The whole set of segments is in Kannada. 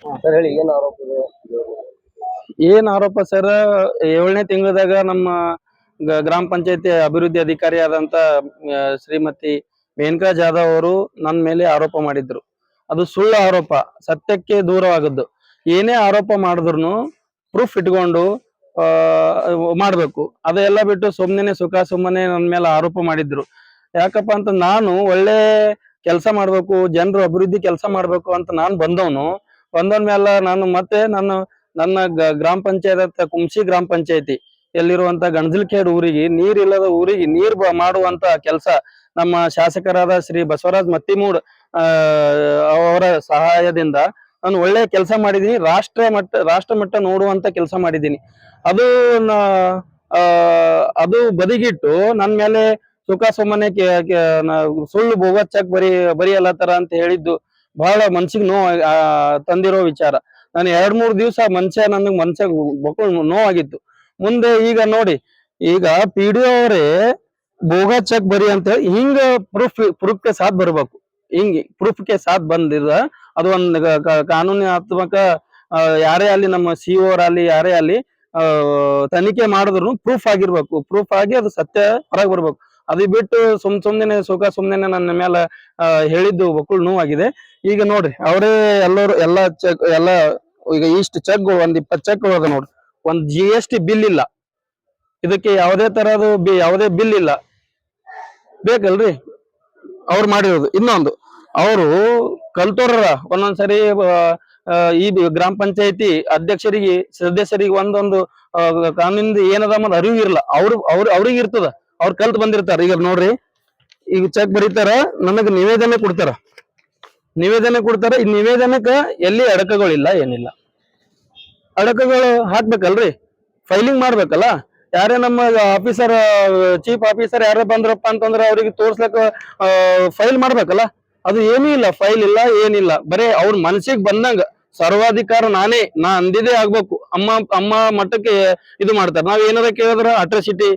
ಸರ್ ಹೇಳಿ ಏನ್ ಆರೋಪ ಇದೆ? ಏನ್ ಆರೋಪ ಸರ್? 7ನೇ ತಿಂಗಳದಾಗ ನಮ್ಮ ಗ್ರಾಮ ಪಂಚಾಯತಿ ಅಭಿವೃದ್ಧಿ ಅಧಿಕಾರಿ ಆದಂತ ಶ್ರೀಮತಿ ಮೇನಕಾ ಜಾಧವ್ ಅವರು ನನ್ನ ಮೇಲೆ ಆರೋಪ ಮಾಡಿದ್ರು. ಅದು ಸುಳ್ಳು ಆರೋಪ, ಸತ್ಯಕ್ಕೆ ದೂರವಾಗದ್ದು. ಏನೇ ಆರೋಪ ಮಾಡಿದ್ರು ಪ್ರೂಫ್ ಇಟ್ಕೊಂಡು ಮಾಡ್ಬೇಕು. ಅದೆಲ್ಲ ಬಿಟ್ಟು ಸುಮ್ಮನೆ ಸುಮ್ಮನೆ ನನ್ನ ಮೇಲೆ ಆರೋಪ ಮಾಡಿದ್ರು. ಯಾಕಪ್ಪ ಅಂತ ನಾನು ಒಳ್ಳೆ ಕೆಲಸ ಮಾಡ್ಬೇಕು, ಜನರು ಅಭಿವೃದ್ಧಿ ಕೆಲಸ ಮಾಡ್ಬೇಕು ಅಂತ ನಾನು ಬಂದವನ್ ಮೇಲೆ ನಾನು ಮತ್ತೆ ನನ್ನ ಗ್ರಾಮ ಪಂಚಾಯತ್ ಕುಂಸಿ ಗ್ರಾಮ ಪಂಚಾಯತಿ ಎಲ್ಲಿರುವಂತ ಗಣಜಲ್ಖೇಡ್ ಊರಿಗೆ ನೀರಿಲ್ಲದ ಊರಿಗೆ ನೀರ್ ಮಾಡುವಂತ ಕೆಲಸ ನಮ್ಮ ಶಾಸಕರಾದ ಶ್ರೀ ಬಸವರಾಜ್ ಮತ್ತಿಮೂಡ್ ಅವರ ಸಹಾಯದಿಂದ ನಾನು ಒಳ್ಳೆ ಕೆಲಸ ಮಾಡಿದೀನಿ. ರಾಷ್ಟ್ರ ಮಟ್ಟ ನೋಡುವಂತ ಕೆಲಸ ಮಾಡಿದ್ದೀನಿ. ಅದು ಅದು ಬದಿಗಿಟ್ಟು ನನ್ನ ಮೇಲೆ ಸುಮ್ಮನೆ ಸುಳ್ಳು ಬೋಗಸ್ ಚೆಕ್ ಬರಿಯಲ್ಲತ್ತಾರ ಅಂತ ಹೇಳಿದ್ದು ಬಹಳ ಮನ್ಸಿಗೆ ತಂದಿರೋ ವಿಚಾರ. ನಾನು 2-3 ದಿವಸ ಮನ್ಸ ಬಕ್ಕಳು ನೋವಾಗಿತ್ತು. ಮುಂದೆ ಈಗ ನೋಡಿ, ಈಗ PDO ಅವರೇ ಬೋಗಸ್ ಚೆಕ್ ಬರಿ ಅಂತ ಹೇಳಿ ಹಿಂಗ ಪ್ರೂಫ್ಗೆ ಸಾಥ್ ಬರ್ಬೇಕು. ಹಿಂಗೆ ಪ್ರೂಫ್ಗೆ ಸಾಥ್ ಬಂದಿರ ಅದು ಒಂದು ಕಾನೂನಾತ್ಮಕ ಯಾರೇ ಅಲ್ಲಿ ನಮ್ಮ CO ಅವರಲ್ಲಿ ಯಾರೇ ಅಲ್ಲಿ ತನಿಖೆ ಮಾಡಿದ್ರು ಪ್ರೂಫ್ ಆಗಿರ್ಬೇಕು. ಪ್ರೂಫ್ ಆಗಿ ಅದು ಸತ್ಯ ಹೊರಗೆ ಬರ್ಬೇಕು. ಅದು ಬಿಟ್ಟು ಸುಮ್ಮನೆ ಸುಮ್ಮನೆ ನನ್ನ ಮೇಲೆ ಹೇಳಿದ್ದು ಬಕ್ಕಳು ನೋವಾಗಿದೆ. ಈಗ ನೋಡ್ರಿ, ಅವರೇ ಎಲ್ಲ ಈಗ ಇಷ್ಟು ಚೆಕ್ಗಳು, ಒಂದ್ 20 ಚೆಕ್ಗಳು ಅದ ನೋಡ್ರಿ. ಒಂದ್ GST ಬಿಲ್ ಇಲ್ಲ, ಇದಕ್ಕೆ ಯಾವುದೇ ತರಹದ ಯಾವುದೇ ಬಿಲ್ ಇಲ್ಲ. ಬೇಕಲ್ರಿ ಅವ್ರು ಮಾಡಿರೋದು. ಇನ್ನೊಂದು, ಅವರು ಕಲ್ತೋರ ಒಂದೊಂದ್ಸರಿ ಈ ಗ್ರಾಮ ಪಂಚಾಯತಿ ಅಧ್ಯಕ್ಷರಿಗೆ ಸದಸ್ಯರಿಗೆ ಒಂದೊಂದು ಕಾನೂನಿಂದ ಏನದ ಅನ್ನೋದು ಅರಿವು ಇರಲ್ಲ. ಅವ್ರಿಗೆ ಇರ್ತದ, ಅವ್ರು ಕಲ್ತ್ ಬಂದಿರ್ತಾರ. ಈಗ ನೋಡ್ರಿ, ಈಗ ಚೆಕ್ ಬರೀತಾರ, ನನಗೆ ನಿವೇದನೆ ಕೊಡ್ತಾರ. ಈ ನಿವೇದನಕ್ಕ ಎಲ್ಲಿ ಅಡಕಗಳಿಲ್ಲ, ಏನಿಲ್ಲ. ಅಡಕಗಳು ಹಾಕ್ಬೇಕಲ್ರಿ, ಫೈಲಿಂಗ್ ಮಾಡ್ಬೇಕಲ್ಲ. ಯಾರೇ ನಮ್ಮ ಆಫೀಸರ್, ಚೀಫ್ ಆಫೀಸರ್ ಯಾರೇ ಬಂದ್ರಪ್ಪ ಅಂತಂದ್ರೆ ಅವ್ರಿಗೆ ತೋರ್ಸ್ಲಕ್ಕ ಫೈಲ್ ಮಾಡ್ಬೇಕಲ್ಲ. ಅದು ಏನೂ ಇಲ್ಲ, ಫೈಲ್ ಇಲ್ಲ, ಏನಿಲ್ಲ. ಬರೇ ಅವ್ರ ಮನಸ್ಸಿಗೆ ಬಂದಂಗ ಸರ್ವಾಧಿಕಾರ ನಾ ಅಂದಿದೇ ಆಗ್ಬೇಕು ಅಮ್ಮ ಮಟ್ಟಕ್ಕೆ ಇದು ಮಾಡ್ತಾರೆ. ನಾವ್ ಏನಾರ ಕೇಳಿದ್ರ ಅಟ್ರಾಸಿಟಿ,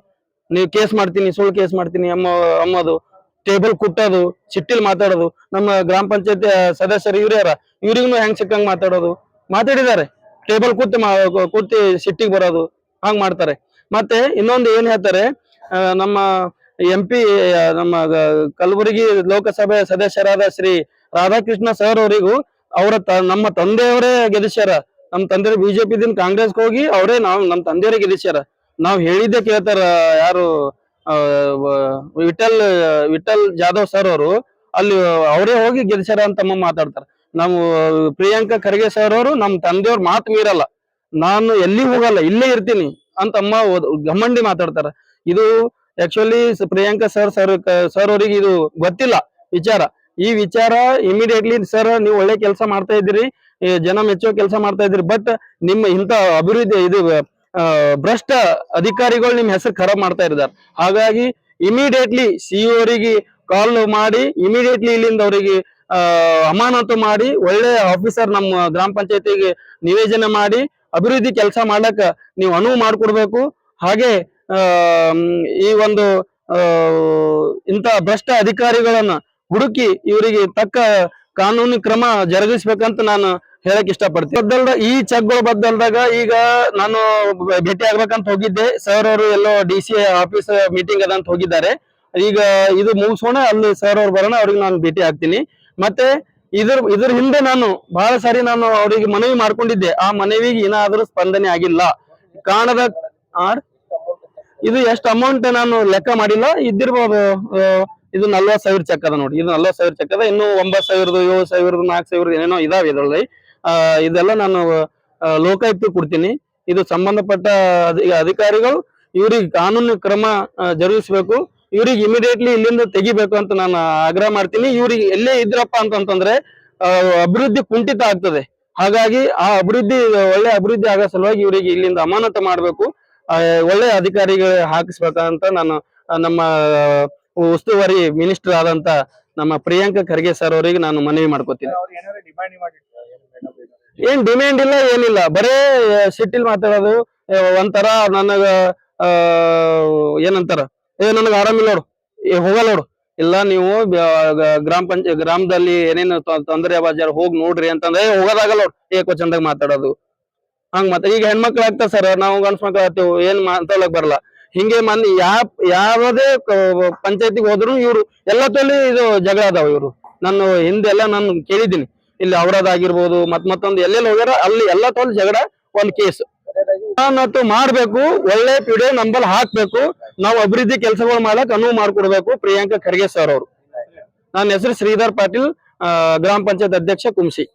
ನೀವು ಕೇಸ್ ಮಾಡ್ತೀನಿ, ಸುಳ್ಳು ಕೇಸ್ ಮಾಡ್ತೀನಿ ಅಮ್ಮದು, ಟೇಬಲ್ ಕುಟ್ಟೋದು, ಸಿಟ್ಟಿಲ್ ಮಾತಾಡೋದು. ನಮ್ಮ ಗ್ರಾಮ ಪಂಚಾಯತಿ ಸದಸ್ಯರು ಇವ್ರಿಗೂ ಹೆಂಗ್ ಸಿಕ್ಕಂಗ್ ಮಾತಾಡಿದ್ದಾರೆ. ಟೇಬಲ್ ಕೂತಿ ಸಿಟ್ಟಿಗೆ ಬರೋದು, ಹಂಗ್ ಮಾಡ್ತಾರೆ. ಮತ್ತೆ ಇನ್ನೊಂದು ಏನ್ ಹೇಳ್ತಾರೆ, ನಮ್ಮ MP ನಮ್ಮ ಕಲಬುರಗಿ ಲೋಕಸಭೆ ಸದಸ್ಯರಾದ ಶ್ರೀ ರಾಧಾಕೃಷ್ಣ ಸರ್ ಅವರಿಗೂ ನಮ್ಮ ತಂದೆಯವರೇ ಗೆಲ್ಲಿಸ್ಯಾರ. ನಮ್ಮ ತಂದೆ BJP ದಿಂದ ಕಾಂಗ್ರೆಸ್ ಹೋಗಿ ಅವರೇ ನಮ್ಮ ತಂದೆಯವರೇ ಗೆಲ್ಲಿಸ್ಯಾರ. ನಾವ್ ಹೇಳಿದ್ದೆ ಕೇಳ್ತಾರ. ಯಾರು ವಿಠಲ್ ಜಾಧವ್ ಸರ್ ಅವರು ಅಲ್ಲಿ ಅವರೇ ಹೋಗಿ ಗೆಲ್ಸ್ಯಾರ ಅಂತ ಮಾತಾಡ್ತಾರ. ನಾವು ಪ್ರಿಯಾಂಕಾ ಖರ್ಗೆ ಸರ್ ಅವರು ನಮ್ಮ ತಂದೆಯವ್ರ ಮಾತು ಮೀರಲ್ಲ, ನಾನು ಎಲ್ಲಿ ಹೋಗಲ್ಲ, ಇಲ್ಲೇ ಇರ್ತೀನಿ ಅಂತ ಘಮಂಡಿ ಮಾತಾಡ್ತಾರ. ಇದು ಆಕ್ಚುಲಿ ಪ್ರಿಯಾಂಕಾ ಸರ್ ಅವರಿಗೆ ಇದು ಗೊತ್ತಿಲ್ಲ ವಿಚಾರ. ಈ ವಿಚಾರ ಇಮಿಡಿಯೇಟ್ಲಿ, ಸರ್ ನೀವು ಒಳ್ಳೆ ಕೆಲಸ ಮಾಡ್ತಾ ಇದ್ದೀರಿ, ಜನ ಮೆಚ್ಚೋ ಕೆಲಸ ಮಾಡ್ತಾ ಇದ್ದೀರಿ, ಬಟ್ ನಿಮ್ಮ ಇಂತ ಅಭಿವೃದ್ಧಿ ಇದು ಭ್ರಷ್ಟ ಅಧಿಕಾರಿಗಳು ನಿಮ್ ಹೆಸರು ಖರಾಬ್ ಮಾಡ್ತಾ ಇದ್ದಾರೆ. ಹಾಗಾಗಿ ಇಮಿಡಿಯೇಟ್ಲಿ CO ಅವರಿಗೆ ಕಾಲ್ ಮಾಡಿ ಇಮಿಡಿಯೇಟ್ಲಿ ಇಲ್ಲಿಂದ ಅವರಿಗೆ ಅಮಾನತು ಮಾಡಿ ಒಳ್ಳೆ ಆಫೀಸರ್ ನಮ್ಮ ಗ್ರಾಮ ಪಂಚಾಯತಿಗೆ ನಿವೇದನೆ ಮಾಡಿ ಅಭಿವೃದ್ಧಿ ಕೆಲಸ ಮಾಡ್ಲಕ್ಕ ನೀವು ಅನುವು ಮಾಡಿಕೊಡ್ಬೇಕು. ಹಾಗೆ ಈ ಒಂದು ಇಂತ ಭ್ರಷ್ಟ ಅಧಿಕಾರಿಗಳನ್ನ ಹುಡುಕಿ ಇವರಿಗೆ ತಕ್ಕ ಕಾನೂನು ಕ್ರಮ ಜರುಗಿಸ್ಬೇಕಂತ ನಾನು ಹೇಳಕ್ ಇಷ್ಟಪಡ್ತೀನಿ. ಈ ಚೆಕ್ಗಳು ಬದ್ದಲ್ದಾಗ ಈಗ ನಾನು ಭೇಟಿ ಆಗ್ಬೇಕಂತ ಹೋಗಿದ್ದೆ. ಸರ್ ಅವರು ಎಲ್ಲೋ DC ಆಫೀಸ್ ಮೀಟಿಂಗ್ ಅದಂತ ಹೋಗಿದ್ದಾರೆ. ಈಗ ಇದು ಮುಗಿಸೋಣ, ಅಲ್ಲಿ ಸರ್ ಅವ್ರು ಬರೋಣ, ಅವ್ರಿಗೆ ನಾನು ಭೇಟಿ ಆಗ್ತೀನಿ. ಮತ್ತೆ ಇದ್ರ ಹಿಂದೆ ನಾನು ಬಹಳ ಸಾರಿ ನಾನು ಅವರಿಗೆ ಮನವಿ ಮಾಡ್ಕೊಂಡಿದ್ದೆ. ಆ ಮನವಿಗೆ ಏನಾದ್ರೂ ಸ್ಪಂದನೆ ಆಗಿಲ್ಲ. ಕಾರಣದ ಇದು ಎಷ್ಟು ಅಮೌಂಟ್ ನಾನು ಲೆಕ್ಕ ಮಾಡಿಲ್ಲ, ಇದ್ದಿರ್ಬೋದು. ಇದು 40,000 ಚೆಕ್ ಅದ ನೋಡಿ, ಇದು 40,000 ಚೆಕ್ ಅದ. ಇನ್ನು 9,000, 7,000, 4,000 ಏನೇನೋ ಇದಾವೆ ಇದರಲ್ಲಿ. ಇದೆಲ್ಲ ನಾನು ಲೋಕಾಯುಕ್ತ ಕೊಡ್ತೀನಿ. ಇದು ಸಂಬಂಧಪಟ್ಟ ಅಧಿಕಾರಿಗಳು ಇವ್ರಿಗೆ ಕಾನೂನು ಕ್ರಮ ಜರುಗಿಸ್ಬೇಕು. ಇವ್ರಿಗೆ ಇಮಿಡಿಯೇಟ್ಲಿ ಇಲ್ಲಿಂದ ತೆಗಿಬೇಕು ಅಂತ ನಾನು ಆಗ್ರಹ ಮಾಡ್ತೀನಿ. ಇವ್ರಿಗೆ ಎಲ್ಲೇ ಇದ್ರಪ್ಪ ಅಂತಂದ್ರೆ ಅಭಿವೃದ್ಧಿ ಕುಂಠಿತ ಆಗ್ತದೆ. ಹಾಗಾಗಿ ಆ ಒಳ್ಳೆ ಅಭಿವೃದ್ಧಿ ಆಗೋ ಸಲುವಾಗಿ ಇವರಿಗೆ ಇಲ್ಲಿಂದ ಅಮಾನತು ಮಾಡ್ಬೇಕು, ಒಳ್ಳೆ ಅಧಿಕಾರಿಗಳು ಹಾಕಿಸ್ಬೇಕಂತ ನಾನು ನಮ್ಮ ಉಸ್ತುವಾರಿ ಮಿನಿಸ್ಟರ್ ಆದಂತ ನಮ್ಮ ಪ್ರಿಯಾಂಕಾ ಖರ್ಗೆ ಸರ್ ಅವರಿಗೆ ನಾನು ಮನವಿ ಮಾಡ್ಕೋತೀನಿ. ಏನ್ ಡಿಮ್ಯಾಂಡ್ ಇಲ್ಲ, ಏನಿಲ್ಲ, ಬರೇ ಸಿಟ್ಟಿಲ್ ಮಾತಾಡೋದು. ಒಂಥರ ನನಗ ಏನಂತಾರ, ನನಗ ಆರಾಮಿಲ್ಲ ನೋಡು, ಹೋಗಲ್ಲ ನೋಡು, ಇಲ್ಲ ನೀವು ಗ್ರಾಮದಲ್ಲಿ ಏನೇನು ತೊಂದರೆ ಬಾಜಾರ್ ಹೋಗಿ ನೋಡ್ರಿ ಅಂತಂದ್ರೆ ಹೋಗೋದಾಗಲ್ಲ ಏಕವಚನದಾಗ ಮಾತಾಡೋದು ಹಂಗ ಮತ್ತೆ ಈಗ ಹೆಣ್ಮಕ್ಳು ಆಗ್ತಾರ ಸರ್ ನಾವು ಗಂಡ್ಸ್ ಮಕ್ಳು ಆಗ್ತೇವೆ ಏನ್ ಮಾತಾಡಕ್ ಬರಲ್ಲ ಹಿಂಗೆ ಯಾವುದೇ ಪಂಚಾಯತಿಗೆ ಹೋದ್ರು ಇವ್ರು ಎಲ್ಲ ತೊಲಿ ಇದು ಜಗಳ ಅದಾವ ಇವ್ರು ನಾನು ಹಿಂದೆಲ್ಲ ನಾನು ಕೇಳಿದ್ದೀನಿ ಇಲ್ಲಿ ಅವರದಾಗಿರ್ಬೋದು ಮತ್ತೊಂದು ಎಲ್ಲೆಲ್ಲಿ ಹೋಗ್ಯಾರ ಅಲ್ಲಿ ಎಲ್ಲ ತೊಲಿ ಜಗಳ ಒಂದ್ ಕೇಸ್ ಮಾಡ್ಬೇಕು ಒಳ್ಳೆ ಪಿಡಿಒ ನಂಬಲ್ ಹಾಕ್ಬೇಕು ನಾವು ಅಭಿವೃದ್ಧಿ ಕೆಲಸಗಳು ಮಾಡಕ್ ಅನುವು ಮಾಡ್ಕೊಡ್ಬೇಕು ಪ್ರಿಯಾಂಕಾ ಖರ್ಗೆ ಸರ್ ಅವರು ನನ್ನ ಹೆಸರು ಶ್ರೀಧರ್ ಪಾಟೀಲ್ ಗ್ರಾಮ ಪಂಚಾಯತ್ ಅಧ್ಯಕ್ಷ ಕುಂಸಿ